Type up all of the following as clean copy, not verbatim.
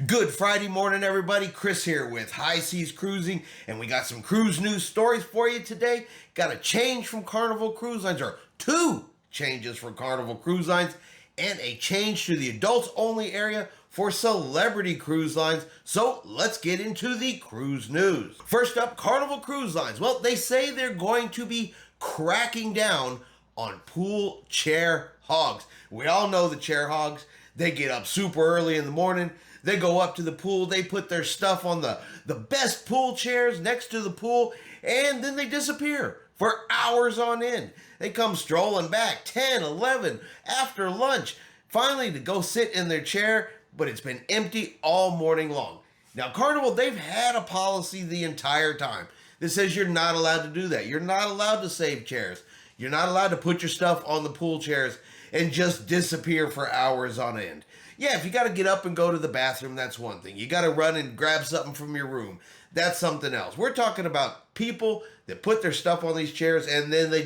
Good Friday morning, everybody. Chris here with High Seas Cruising, and we got some cruise news stories for you today. Got a change from Carnival Cruise Lines, or two changes from Carnival Cruise Lines, and a change to the adults only area for Celebrity Cruise Lines. So let's get into the cruise news. First up, Carnival Cruise Lines. Well, they say they're going to be cracking down on pool chair hogs. We all know the chair hogs. They get up super early in the morning. They go up to the pool. They put their stuff on the best pool chairs next to the pool, and then they disappear for hours on end. They come strolling back 10, 11 after lunch, finally to go sit in their chair, but it's been empty all morning long. Now, Carnival, they've had a policy the entire time that says you're not allowed to do that. You're not allowed to save chairs. You're not allowed to put your stuff on the pool chairs and just disappear for hours on end. Yeah, if you got to get up and go to the bathroom, that's one thing. You got to run and grab something from your room. That's something else. We're talking about people that put their stuff on these chairs and then they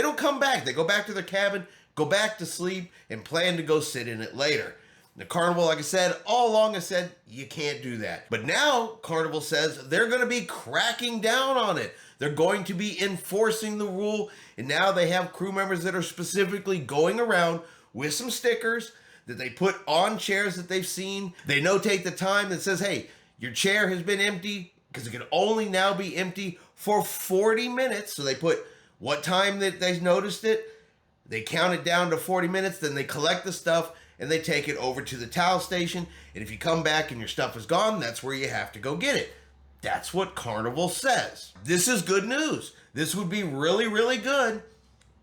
don't come back. They go back to their cabin, go back to sleep, and plan to go sit in it later. The Carnival, like I said, all along has said you can't do that. But now Carnival says they're going to be cracking down on it. They're going to be enforcing the rule. And now they have crew members that are specifically going around with some stickers that they put on chairs that they've seen. They notate the time that says, hey, your chair has been empty, because it can only now be empty for 40 minutes. So they put what time that they noticed it. They count it down to 40 minutes. Then they collect the stuff and they take it over to the towel station. And if you come back and your stuff is gone, that's where you have to go get it. That's what Carnival says. This is good news. This would be really, really good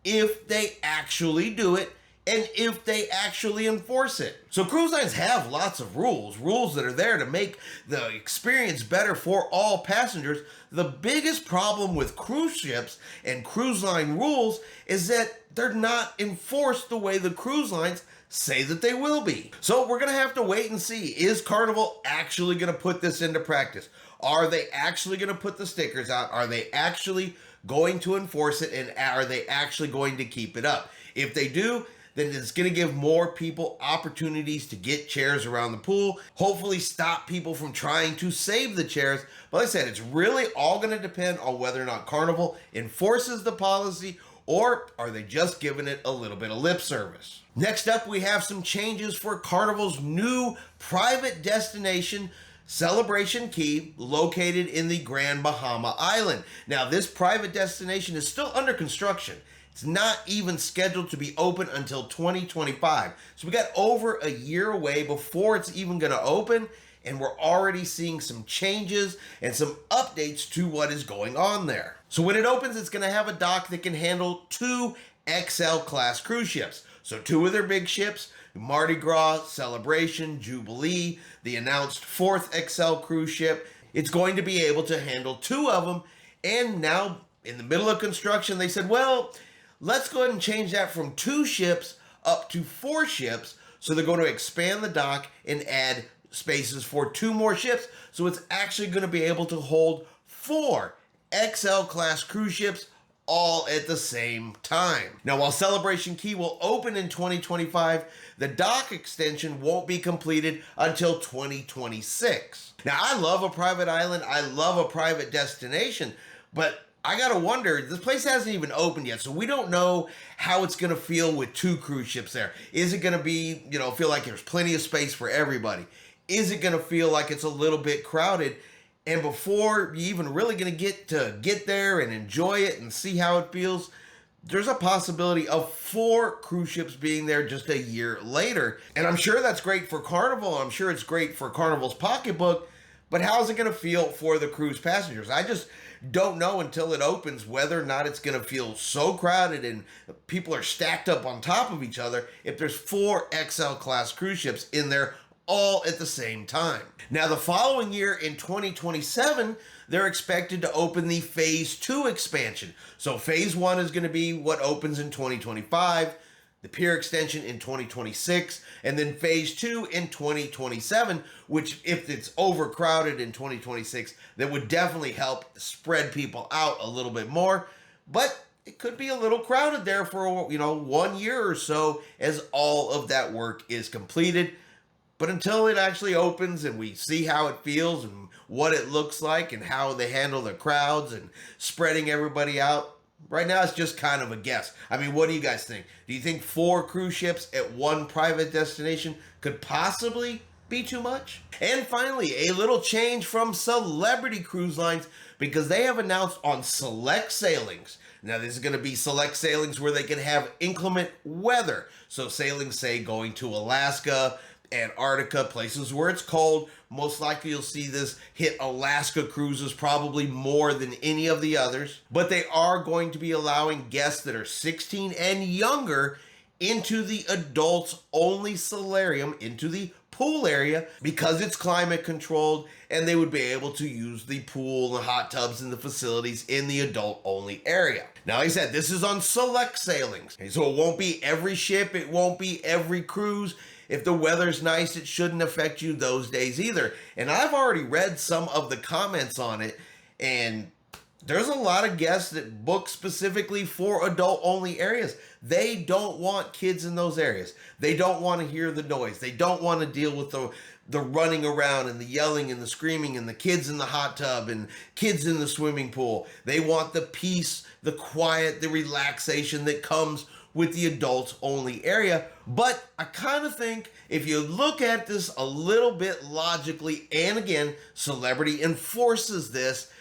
if they actually do it and if they actually enforce it. So cruise lines have lots of rules that are there to make the experience better for all passengers. The biggest problem with cruise ships and cruise line rules is that they're not enforced the way the cruise lines say that they will be. So we're going to have to wait and see. Is Carnival actually going to put this into practice? Are they actually going to put the stickers out? Are they actually going to enforce it? And are they actually going to keep it up? If they do, then it's going to give more people opportunities to get chairs around the pool, hopefully stop people from trying to save the chairs. But like I said, it's really all going to depend on whether or not Carnival enforces the policy, or are they just giving it a little bit of lip service? Next up, we have some changes for Carnival's new private destination, Celebration Caye, located in the Grand Bahama Island. Now, this private destination is still under construction. It's not even scheduled to be open until 2025. So we got over a year away before it's even going to open, and we're already seeing some changes and some updates to what is going on there. So when it opens, it's going to have a dock that can handle 2 XL class cruise ships. So 2 of their big ships, Mardi Gras, Celebration, Jubilee, the announced 4th XL cruise ship. It's going to be able to handle 2 of them. And now in the middle of construction, they said, well, let's go ahead and change that from 2 ships up to 4 ships. So they're going to expand the dock and add spaces for 2 more ships. So it's actually going to be able to hold 4 XL class cruise ships all at the same time. Now, while Celebration Caye will open in 2025, the dock extension won't be completed until 2026. Now, I love a private island. I love a private destination, but I gotta wonder, this place hasn't even opened yet, so we don't know how it's gonna feel with 2 cruise ships there. Is it gonna be, feel like there's plenty of space for everybody? Is it gonna feel like it's a little bit crowded? And before you even really gonna get there and enjoy it and see how it feels, there's a possibility of 4 cruise ships being there just a year later. And I'm sure that's great for Carnival. I'm sure it's great for Carnival's pocketbook, but how's it gonna feel for the cruise passengers? I just don't know until it opens whether or not it's going to feel so crowded and people are stacked up on top of each other if there's 4 XL class cruise ships in there all at the same time. Now, the following year in 2027, they're expected to open the Phase 2 expansion. So Phase 1 is going to be what opens in 2025. the pier extension in 2026, and then phase 2 in 2027, which if it's overcrowded in 2026, that would definitely help spread people out a little bit more. But it could be a little crowded there for, 1 year or so as all of that work is completed. But until it actually opens and we see how it feels and what it looks like and how they handle the crowds and spreading everybody out, right now it's just kind of a guess. I mean, what do you guys think? Do you think 4 cruise ships at one private destination could possibly be too much? And finally, a little change from Celebrity Cruise Lines, because they have announced on select sailings. Now, this is going to be select sailings where they can have inclement weather. So sailings, say, going to Alaska, Antarctica, places where it's cold. Most likely you'll see this hit Alaska cruises probably more than any of the others. But they are going to be allowing guests that are 16 and younger into the adults only solarium, into the pool area, because it's climate controlled, and they would be able to use the pool and hot tubs and the facilities in the adult only area. Now, like I said, this is on select sailings, so it won't be every ship, it won't be every cruise. If the weather's nice, it shouldn't affect you those days either. And I've already read some of the comments on it, and there's a lot of guests that book specifically for adult only areas. They don't want kids in those areas. They don't want to hear the noise. They don't want to deal with the running around and the yelling and the screaming and the kids in the hot tub and kids in the swimming pool. They want the peace, the quiet, the relaxation that comes with the adults only area. But I kind of think if you look at this a little bit logically, and again, Celebrity enforces this,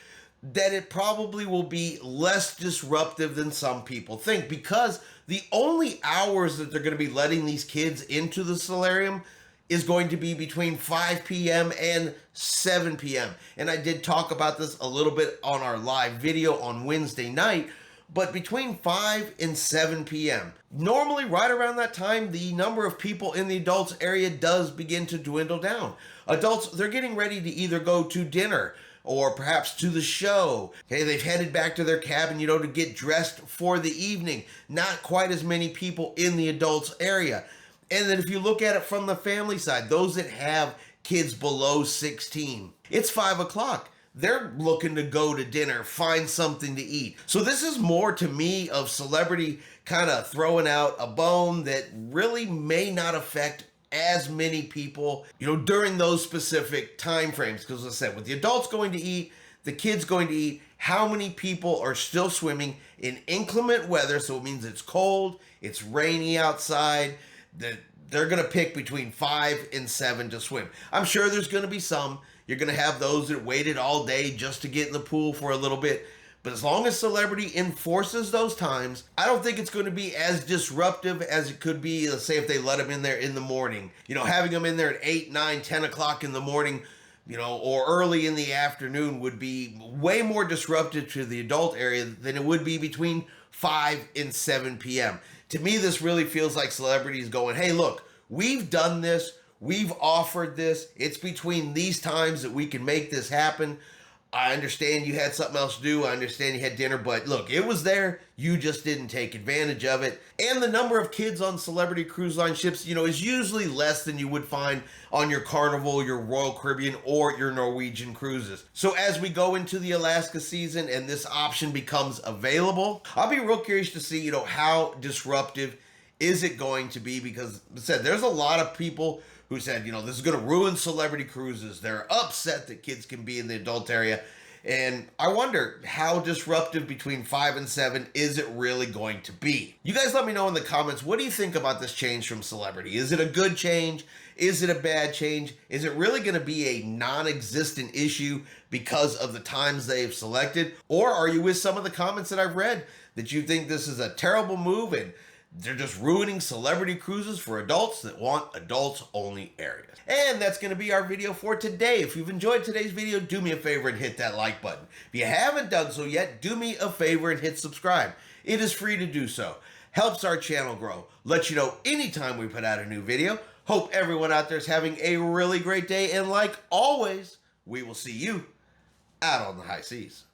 that it probably will be less disruptive than some people think, because the only hours that they're going to be letting these kids into the solarium is going to be between 5 p.m. and 7 p.m. And I did talk about this a little bit on our live video on Wednesday night, but between 5 and 7 p.m. Normally, right around that time, the number of people in the adults area does begin to dwindle down. Adults, they're getting ready to either go to dinner or perhaps to the show. Okay, they've headed back to their cabin, to get dressed for the evening. Not quite as many people in the adults area. And then if you look at it from the family side, those that have kids below 16, it's 5 o'clock. They're looking to go to dinner, find something to eat. So this is more to me of Celebrity kind of throwing out a bone that really may not affect as many people, during those specific time frames. Because as I said, with the adults going to eat, the kids going to eat, how many people are still swimming in inclement weather? So it means it's cold, it's rainy outside, that they're going to pick between 5 and 7 to swim. I'm sure there's going to be some. You're going to have those that waited all day just to get in the pool for a little bit. But as long as Celebrity enforces those times, I don't think it's going to be as disruptive as it could be, let's say, if they let them in there in the morning. Having them in there at 8, 9, 10 o'clock in the morning, or early in the afternoon would be way more disruptive to the adult area than it would be between 5 and 7 p.m. To me, this really feels like Celebrity is going, hey, look, we've done this. We've offered this. It's between these times that we can make this happen. I understand you had something else to do. I understand you had dinner, but look, it was there. You just didn't take advantage of it. And the number of kids on Celebrity Cruise Line ships, is usually less than you would find on your Carnival, your Royal Caribbean, or your Norwegian cruises. So as we go into the Alaska season and this option becomes available, I'll be real curious to see, how disruptive is it going to be? Because, as I said, there's a lot of people who said, this is going to ruin Celebrity cruises. They're upset that kids can be in the adult area. And I wonder how disruptive between 5 and 7 is it really going to be? You guys let me know in the comments, what do you think about this change from Celebrity? Is it a good change? Is it a bad change? Is it really going to be a non-existent issue because of the times they've selected? Or are you with some of the comments that I've read that you think this is a terrible move and they're just ruining Celebrity cruises for adults that want adults only areas? And that's going to be our video for today. If you've enjoyed today's video, do me a favor and hit that like button. If you haven't done so yet, do me a favor and hit subscribe. It is free to do so. Helps our channel grow. Let you know anytime we put out a new video. Hope everyone out there is having a really great day. And like always, we will see you out on the high seas.